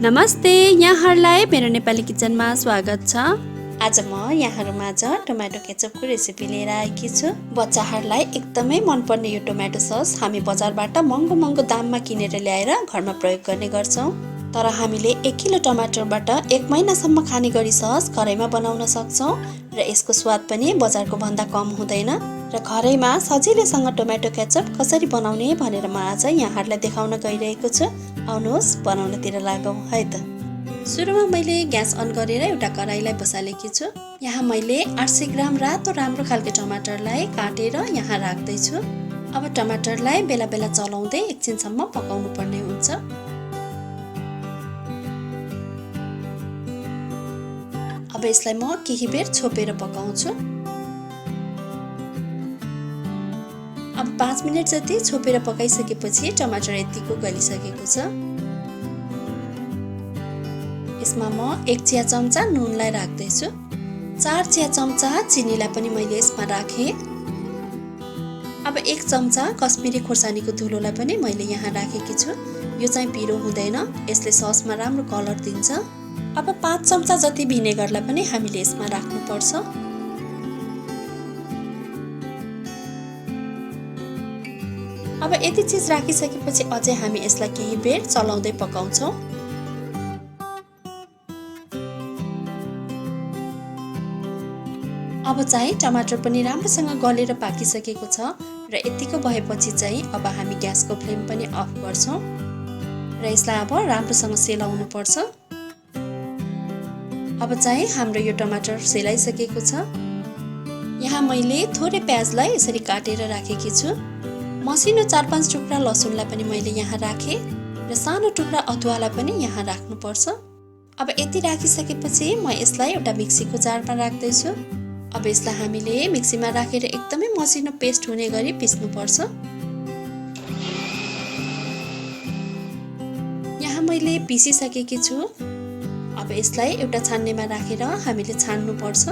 नमस्ते, यहाँहरूलाई मेरो नेपाली किचनमा स्वागत छ। आज म यहाँहरूमाझ टोमेटो केचपको रेसिपी लिएर आएकी छु। बच्चाहरूलाई एकदमै मनपर्ने यो टोमेटो सस हामी बजारबाट महँगो दाममा किनेर ल्याएर घरमा प्रयोग गर्ने गर्छौँ। तर हामीले 1 किलो टमाटरबाट 1 महिनासम्म खाने गरी सस घरैमा बनाउन सक्छौँ र यसको स्वाद पनि बजारको भन्दा कम हुँदैन। र घरैमा सजिलैसँग टोमेटो केचप कसरी बनाउने भनेर म आज यहाँहरूलाई देखाउन गइरहेको छु। आउनुहोस् बनाउनतिर लागौँ है त। सुरुमा मैले ग्यास अन गरेर एउटा कराईलाई बसालेकी छु। यहाँ मैले 800 ग्राम रातो राम्रो खालको टमाटरलाई काटेर यहाँ राख्दैछु। अब टमाटरलाई बेला बेला चलाउँदै एकछिनसम्म पकाउनु पर्ने हुन्छ। अब यसलाई म केही बेर छोपेर पकाउँछु। अब 5 मिनट जति छोपेर पकाइसकेपछि टमाटर यतिको गलिसकेको छ। यसमा म 1 चिया चम्चा नुनलाई राख्दैछु। 4 चिया चम्चा चिनीलाई पनि मैले यसमा राखेँ। अब 1 चम्चा कश्मिरी खोर्सानीको धुलोलाई पनि मैले यहाँ राखेकी छु। यो चाहिँ पिरो हुँदैन, यसले ससमा राम्रो कलर दिन्छ। अब 5 चम्चा जति भिनेगरलाई पनि हामीले यसमा राख्नुपर्छ। अब यति चीज राखिसकेपछि अझै हामी यसलाई केही बेर चलाउँदै पकाउँछौँ। अब चाहिँ टमाटर पनि राम्रोसँग गलेर पाकिसकेको छ र यतिको भएपछि चाहिँ अब हामी ग्यासको फ्लेम पनि अफ गर्छौँ र यसलाई अब राम्रोसँग सेलाउनु पर्छ। अब चाहिँ हाम्रो यो टमाटर सेलाइसकेको छ। यहाँ मैले थोरै प्याजलाई यसरी काटेर राखेकी छु। मसिनो 4-5 टुक्रा लसुनलाई पनि मैले यहाँ राखेँ र सानो टुक्रा अदुवालाई पनि यहाँ राख्नुपर्छ। अब यति राखिसकेपछि म यसलाई एउटा मिक्सीको जारमा राख्दैछु। अब यसलाई हामीले मिक्सीमा राखेर एकदमै मसिनो पेस्ट हुने गरी पिस्नुपर्छ। यहाँ मैले पिसिसकेकी छु। अब यसलाई एउटा छान्नेमा राखेर हामीले छान्नुपर्छ।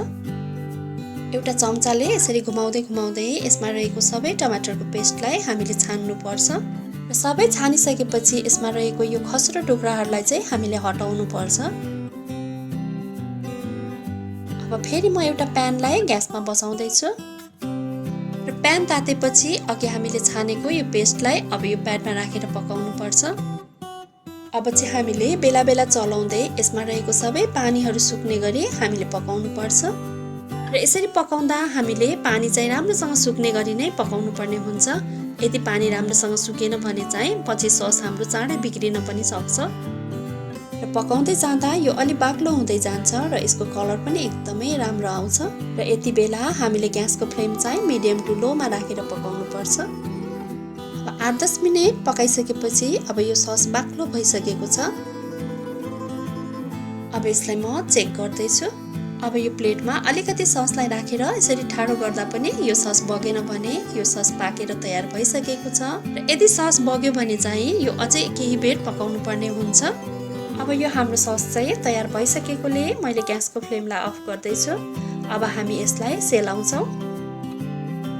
एउटा चम्चाले यसरी घुमाउँदै यसमा रहेको सबै टमाटरको पेस्टलाई हामीले छान्नुपर्छ र सबै छानिसकेपछि यसमा रहेको यो खस्रो टुक्राहरूलाई चाहिँ हामीले हटाउनु पर्छ। अब फेरि म एउटा प्यानलाई ग्यासमा बसाउँदैछु र प्यान तातेपछि अघि हामीले छानेको यो पेस्टलाई अब यो प्यानमा राखेर पकाउनु पर्छ। अब चाहिँ हामीले बेला बेला चलाउँदै यसमा रहेको सबै पानीहरू सुक्ने गरी हामीले पकाउनु पर्छ र यसरी पकाउँदा हामीले पानी चाहिँ राम्रोसँग सुक्ने गरी नै पकाउनु पर्ने हुन्छ। यदि पानी राम्रोसँग सुकेन भने चाहिँ पछि सस हाम्रो चाँडै बिग्रिन पनि सक्छ र पकाउँदै जाँदा यो अलि बाक्लो हुँदै जान्छ र यसको कलर पनि एकदमै राम्रो आउँछ र यति बेला हामीले ग्यासको फ्लेम चाहिँ मिडियम टु लोमा राखेर पकाउनु पर्छ। अब 8-10 मिनेट पकाइसकेपछि अब यो सस बाक्लो भइसकेको छ। अब यसलाई म चेक गर्दैछु। अब यो प्लेटमा अलिकति ससलाई राखेर यसरी ठाडो गर्दा पनि यो सस बगेन भने यो सस पाकेर तयार भइसकेको छ र यदि सस बग्यो भने चाहिँ यो अझै केही बेर पकाउनु पर्ने हुन्छ। अब यो हाम्रो सस चाहिँ तयार भइसकेकोले मैले ग्यासको फ्लेमलाई अफ गर्दैछु। अब हामी यसलाई सेलाउँछौँ।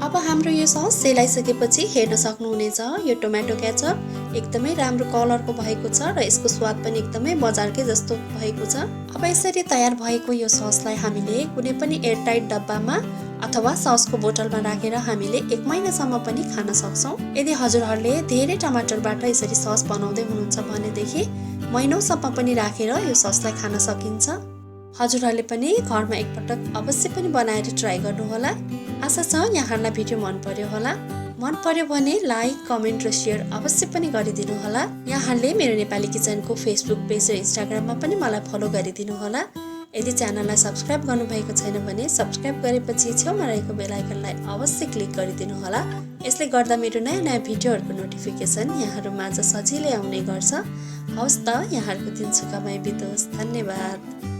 अब हाम्रो यो सस सेलाइसकेपछि हेर्न सक्नुहुनेछ यो टोमेटो केचप एकदमै राम्रो कलरको भएको छ र यसको स्वाद पनि एकदमै बजारकै जस्तो भएको छ। अब यसरी तयार भएको यो ससलाई हामीले कुनै पनि एयरटाइट डब्बामा अथवा ससको बोतलमा राखेर हामीले 1 महिनासम्म पनि खान सक्छौँ। यदि हजुरहरूले धेरै टमाटरबाट यसरी सस बनाउँदै हुनुहुन्छ भनेदेखि महिनौसम्म पनि राखेर यो ससलाई खान सकिन्छ। हजुरहरूले पनि घरमा एकपटक अवश्य पनि बनाएर ट्राई गर्नुहोला। आशा छ यहाँहरूलाई भिडियो मन पर्यो होला। मन पर्यो भने लाइक, कमेन्ट र सेयर अवश्य पनि गरिदिनु होला। यहाँहरूले मेरो नेपाली किचनको फेसबुक पेज र इन्स्टाग्राममा पनि मलाई फलो गरिदिनु होला। यदि च्यानललाई सब्स्क्राइब गर्नुभएको छैन भने सब्स्क्राइब गरेपछि छेउमा रहेको बेल आइकनलाई अवश्य क्लिक गरिदिनु होला। यसले गर्दा मेरो नयाँ भिडियोहरूको नोटिफिकेसन यहाँहरूमाझ सजिलै आउने गर्छ। हवस् त, यहाँहरूको दिन सुखमय बितोस्। धन्यवाद।